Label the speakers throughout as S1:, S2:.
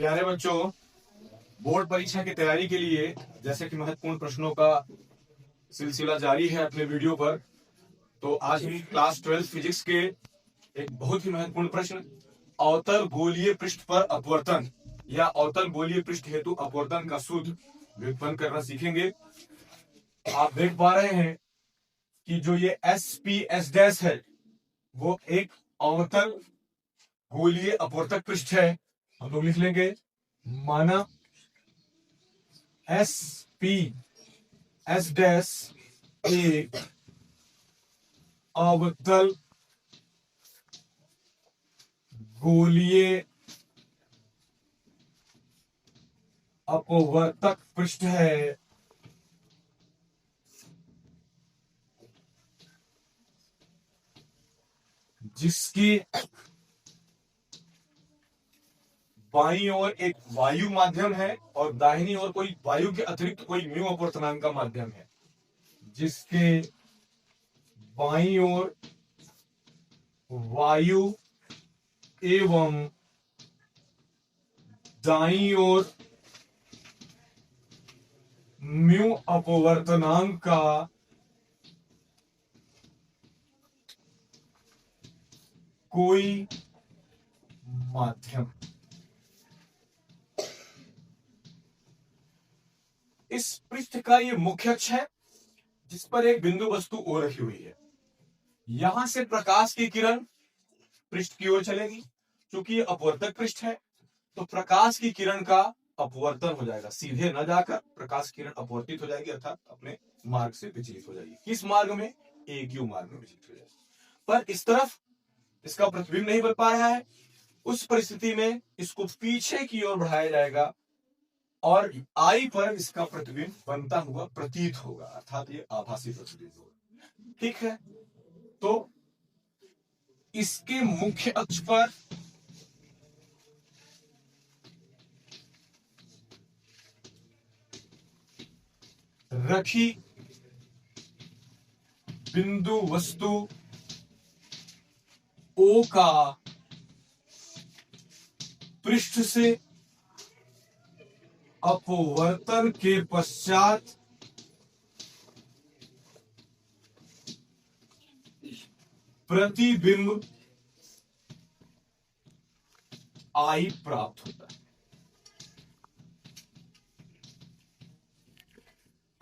S1: प्यारे बच्चों, बोर्ड परीक्षा की तैयारी के लिए जैसे कि महत्वपूर्ण प्रश्नों का सिलसिला जारी है अपने वीडियो पर, तो आज हम क्लास 12 फिजिक्स के एक बहुत ही महत्वपूर्ण प्रश्न अवतल गोलीय पृष्ठ पर अपवर्तन या अवतल गोलीय पृष्ठ हेतु अपवर्तन का शुद्ध व्युत्पन्न करना सीखेंगे। आप देख पा रहे हैं कि जो ये एस डैश है वो एक अवतल गोलीय अपवर्तक पृष्ठ है। हम लोग लिख लेंगे माना एस डैश एक अवतल गोलीय अपवर्तक पृष्ठ है जिसकी बाईं ओर एक वायु माध्यम है और दाहिनी ओर कोई वायु के अतिरिक्त कोई म्यू अपवर्तनांक का माध्यम है। जिसके बाईं ओर वायु एवं दाईं ओर म्यू अपवर्तनांक का कोई माध्यम। इस पृष्ठ का ये मुख्य अक्ष है जिस पर एक बिंदु वस्तु O रखी हुई है। यहां से प्रकाश की किरण पृष्ठ की ओर चलेगी। क्योंकि ये अपवर्तक पृष्ठ है तो प्रकाश की किरण का अपवर्तन हो जाएगा, सीधे न जाकर प्रकाश किरण अपवर्तित हो जाएगी अर्थात अपने मार्ग से विचलित हो जाएगी। किस मार्ग में? AQ मार्ग में विचलित हो जाएगी। पर इस तरफ इसका प्रतिबिंब नहीं बन पा रहा है। उस परिस्थिति में इसको पीछे की ओर बढ़ाया जाएगा और I पर इसका प्रतिबिंब बनता हुआ प्रतीत होगा, अर्थात ये आभासी प्रतिबिंब होगा। ठीक है, तो इसके मुख्य अक्ष पर रखी बिंदु वस्तु O का पृष्ठ से अपवर्तन के पश्चात प्रतिबिंब I प्राप्त होता है।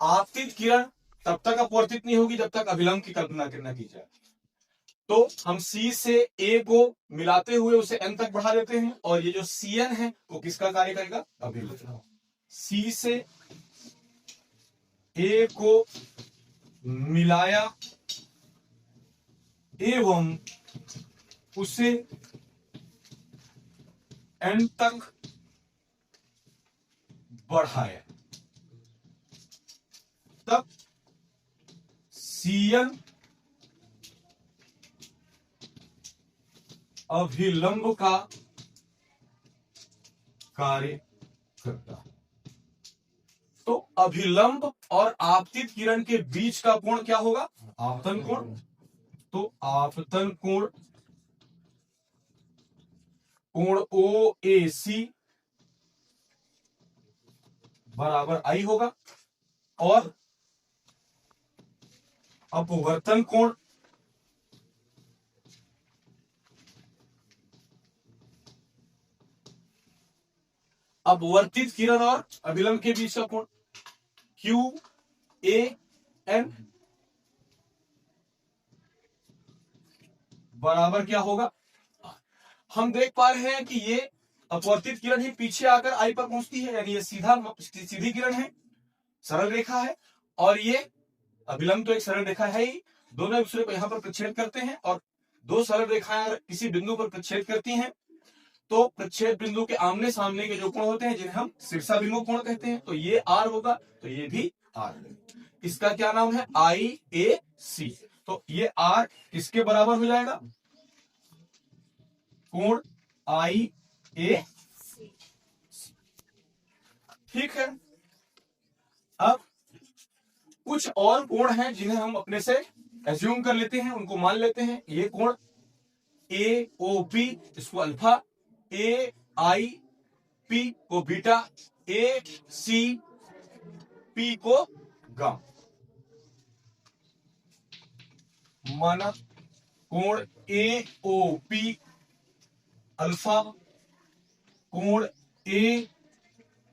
S1: आपतित किरण तब तक अपवर्तित नहीं होगी जब तक अभिलंब की कल्पना न की जाए। तो हम C से A को मिलाते हुए उसे N तक बढ़ा देते हैं और ये जो CN है वो किसका कार्य करेगा? अभिलंब। C से A को मिलाया एवं उसे N तक बढ़ाया, तब CN अभिलंब का कार्य करता है। तो अभिलंब और आपतित किरण के बीच का कोण क्या होगा? आपतन कोण। तो आपतन कोण OAC बराबर I होगा और अपवर्तन कोण अपवर्तित किरण और अभिलंब के बीच का कोण QAN बराबर क्या होगा? हम देख पा रहे हैं कि ये अपवर्तित किरण ही पीछे आकर I पर पहुंचती है, यानी ये सीधी किरण है, सरल रेखा है, और ये अभिलंब तो एक सरल रेखा है ही। दोनों एक दूसरे को यहां पर प्रच्छेद करते हैं और दो सरल रेखाएं किसी बिंदु पर प्रच्छेद करती हैं तो प्रच्छेद बिंदु के आमने सामने के जो कोण होते हैं जिन्हें हम शीर्षाभिमुख कोण कहते हैं, तो ये R होगा, तो ये भी R है। इसका क्या नाम है? IAC। तो ये R किसके बराबर हो जाएगा? कोण IAC। ठीक है, अब कुछ और कोण हैं जिन्हें हम अपने से एज्यूम कर लेते हैं, उनको मान लेते हैं। ये कोण AOP, इसको अल्फा, AI पी को बीटा, ए सी पी को गामा। माना कोण ए ओ पी अल्फा, कोण ए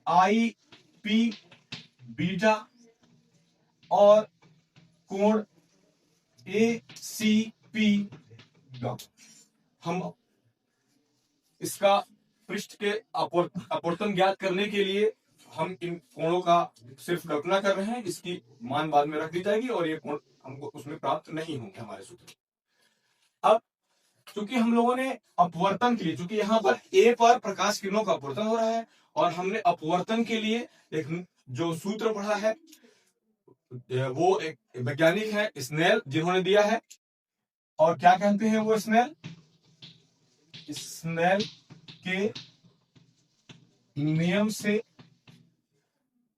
S1: आई पी बीटा और कोण ए सी पी गामा। हम इसका पृष्ठ के अपवर्तन ज्ञात करने के लिए हम इन कोणों का सिर्फ कल्पना कर रहे हैं, इसकी मान बाद में रख दी जाएगी और ये कोण हमको उसमें प्राप्त नहीं होंगे हमारे सूत्र। अब चूंकि हम लोगों ने अपवर्तन के लिए, चूंकि यहाँ पर ए पर प्रकाश किरणों का अपवर्तन हो रहा है और हमने अपवर्तन के लिए एक जो सूत्र पढ़ा है वो एक वैज्ञानिक है स्नेल जिन्होंने दिया है। और क्या कहते हैं वो स्नेल के नियम से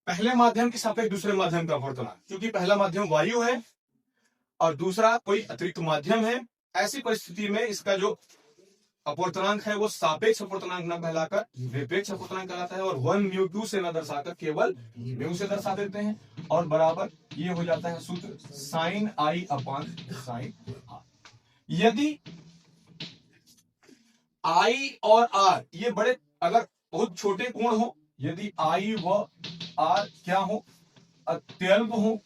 S1: पहले माध्यम के सापेक्ष दूसरे माध्यम का अपवर्तन, क्योंकि पहला माध्यम वायु है और दूसरा कोई अतिरिक्त माध्यम है, ऐसी परिस्थिति में इसका जो अपवर्तनांक है वो सापेक्ष अपवर्तनांक न कहलाकर विपेक्ष अपवर्तनांक कहलाता है। और 1 से न दर्शाकर केवल म्यू से दर्शा देते हैं और बराबर ये हो जाता है सूत्र sine i upon sine r. यदि आई और आर ये बड़े अगर बहुत छोटे कोण हो, यदि आई व आर क्या हो अत्यल्प हो,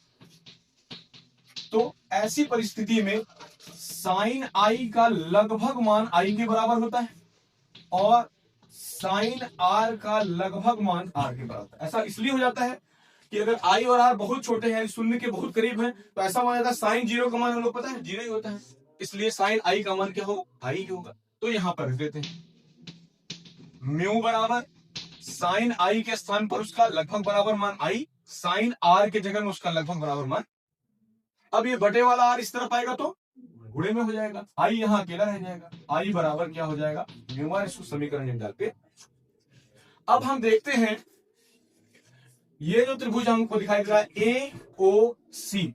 S1: तो ऐसी परिस्थिति में साइन आई का लगभग मान आई के बराबर होता है और साइन आर का लगभग मान आर के बराबर। ऐसा इसलिए हो जाता है कि अगर आई और आर बहुत छोटे हैं, शून्य के बहुत करीब हैं, तो ऐसा माना जाता है साइन जीरो का मान हम लोग पता है जीरो ही होता है, इसलिए साइन आई का मान क्या होगा आई ही होगा। तो यहां पर रख देते हैं म्यू बराबर साइन आई के स्थान पर उसका लगभग बराबर मान आई, साइन आर के जगह में उसका लगभग बराबर मान। अब ये बटे वाला आर इस तरफ आएगा तो गुणे में हो जाएगा, आई यहां अकेला रह जाएगा, आई बराबर क्या हो जाएगा म्यू आर। इसको समीकरण में डाल के अब हम देखते हैं ये जो त्रिभुज हमको दिखाई दे रहा है ए ओ सी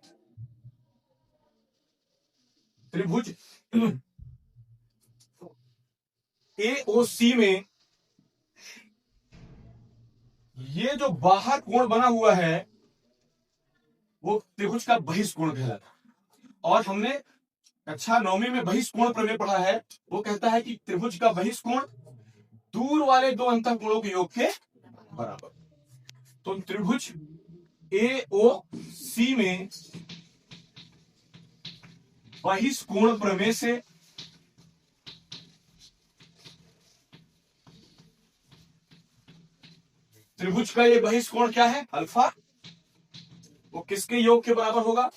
S1: त्रिभुज, ए ओ सी में ये जो बाहर कोण बना हुआ है वो त्रिभुज का बहिष्कोण कहलाता। और हमने कक्षा 9वीं में बहिष्कोण प्रमेय पढ़ा है, वो कहता है कि त्रिभुज का बहिष्कोण दूर वाले दो अंतःकोणों के योग के बराबर। तो त्रिभुज ए ओ सी में बहिष्कोण प्रमेय से त्रिभुज का ये बहिष्कोण क्या है अल्फा, वो किसके योग के बराबर होगा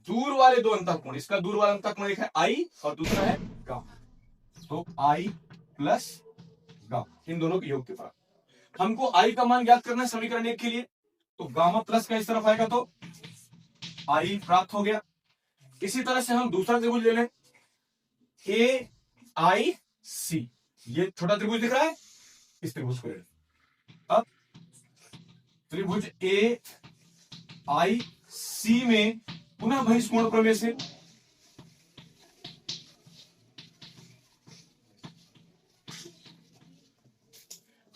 S1: दूर वाले दो अंतःकोण। इसका दूर वाला अंतःकोण एक है आई और दूसरा है गामा, तो आई प्लस गामा इन दोनों के योग के बराबर। हमको आई का मान ज्ञात करना है समीकरण 1 के लिए, तो गामा प्लस का इस तरफ आएगा तो आई प्राप्त हो गया। इसी तरह से हम दूसरा त्रिभुज ले लें ए आई सी, ये छोटा त्रिभुज दिख रहा है, इस त्रिभुज को ले लें। अब त्रिभुज ए आई सी में पुनः बहिष्कोण प्रमेय से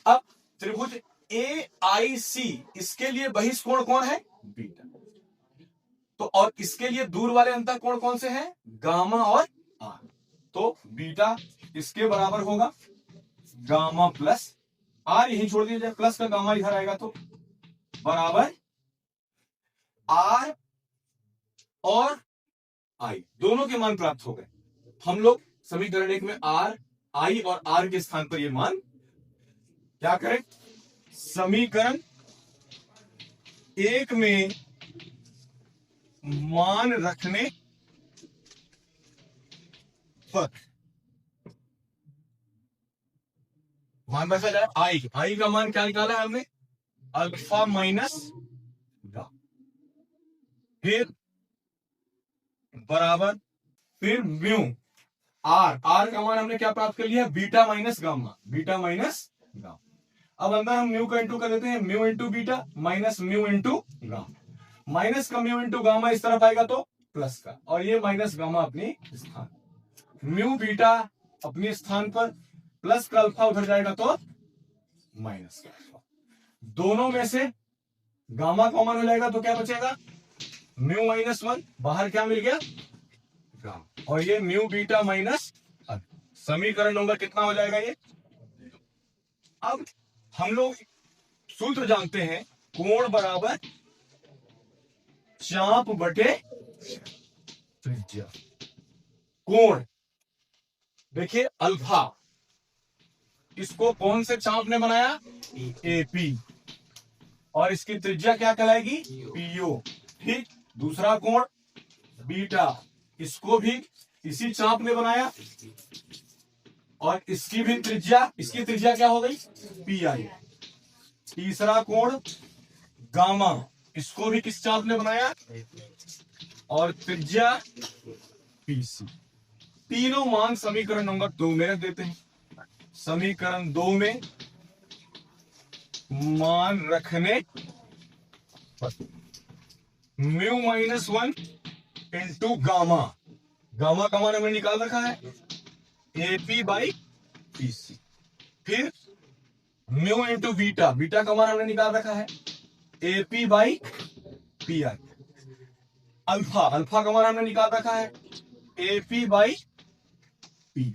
S1: अब त्रिभुज ए आई सी इसके लिए बहिष्कोण कौन है बीटा, तो और इसके लिए दूर वाले अंतःकोण कौन से हैं गामा और आर, तो बीटा इसके बराबर होगा गामा प्लस आर, यही छोड़ दिया जाए, प्लस का गामा इधर आएगा तो बराबर आर और आई दोनों के मान प्राप्त हो गए। हम लोग समीकरण 1 में आर आई और आर के स्थान पर ये मान क्या करें, समीकरण 1 में मान रखने पर मान रखा जाए आई का मान क्या निकाला है हमने अल्फा माइनस गा, फिर बराबर फिर म्यू आर का मान हमने क्या प्राप्त कर लिया beta minus gamma, beta minus gamma. अब अंदर हम म्यू का इंटू कर देते हैं, mu into beta minus mu into gamma, minus का म्यू इंटू गामा इस तरफ आएगा तो प्लस का, और ये माइनस गामा अपनी स्थान, म्यू बीटा अपने स्थान पर, प्लस का अल्फा उधर जाएगा तो माइनस का अल्फा। दोनों में से गामा कॉमन हो जाएगा तो क्या बचेगा, म्यू माइनस 1, बाहर क्या मिल गया गामा, और ये म्यू बीटा माइनस अल्फा। समीकरण नंबर कितना हो जाएगा ये। अब हम लोग सूत्र जानते हैं, कोण बराबर चाप बटे त्रिज्या। कोण देखिए अल्फा, इसको कौन से चाप ने बनाया, एपी, और इसकी त्रिज्या क्या कहलाएगी, पीओ। ठीक, दूसरा कोण बीटा, इसको भी इसी चाप ने बनाया, और इसकी भी त्रिज्या, इसकी त्रिज्या क्या हो गई, पी आई। तीसरा कोण गामा, इसको भी किस चाप ने बनाया, और त्रिज्या पीसी। तीनों मान समीकरण नंबर 2 में रख देते हैं। समीकरण 2 में मान रखने पर mu minus 1 into gamma, gamma का मान हमने निकाल रखा है एपी बाई पीसी। फिर म्यू इंटू बीटा, बीटा का मान हमने निकाल रखा है AP by P I. Alpha, alpha का मान हमने निकाल रखा है एपी बाई पी।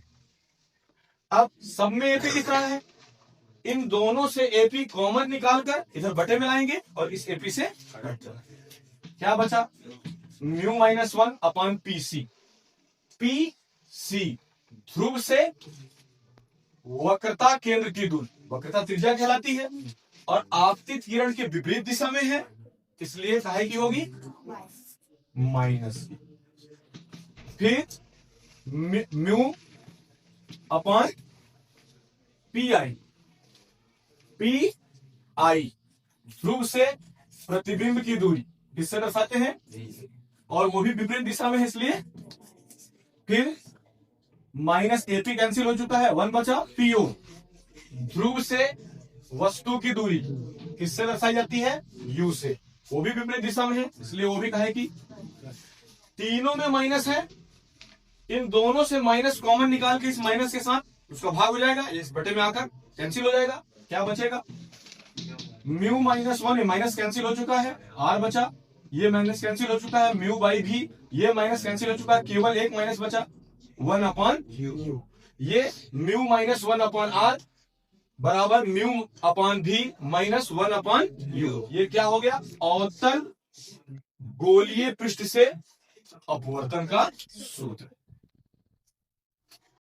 S1: अब सब में एपी दिख रहा है, इन दोनों से एपी कॉमन निकालकर इधर बटे में लाएंगे और इस एपी से कट जाएगा। क्या बचा, mu minus 1 upon P C. P C ध्रुव से वक्रता केंद्र की दूरी, वक्रता त्रिज्या कहलाती है, और आपतित किरण के विपरीत दिशा में है, इसलिए काहे की होगी, माइनस की। फिर mu upon P I, P I ध्रुव से प्रतिबिंब की दूरी किससे दर्शाते हैं, और वो भी विपरीत दिशा में है, इसलिए फिर माइनस एपी कैंसिल हो चुका है, 1 बचा पीओ। ध्रुव से वस्तु की दूरी किससे दर्शाई जाती है, यू से, वो भी विपरीत दिशा में है, इसलिए वो भी कहे कि। तीनों में माइनस है, इन दोनों से माइनस कॉमन निकाल के इस माइनस के साथ उसका भाग हो जाएगा, इस बटे में आकर कैंसिल हो जाएगा। क्या बचेगा, म्यू माइनस 1, माइनस कैंसिल हो चुका है, आर बचा, ये माइनस कैंसिल हो चुका है, म्यू बाई भी, ये माइनस कैंसिल हो चुका है, केवल एक माइनस बचा 1 अपॉन यू। ये म्यू माइनस 1 अपॉन आर बराबर म्यू अपॉन भी माइनस 1 अपॉन यू। ये क्या हो गया, अवतल गोलीय पृष्ठ से अपवर्तन का सूत्र।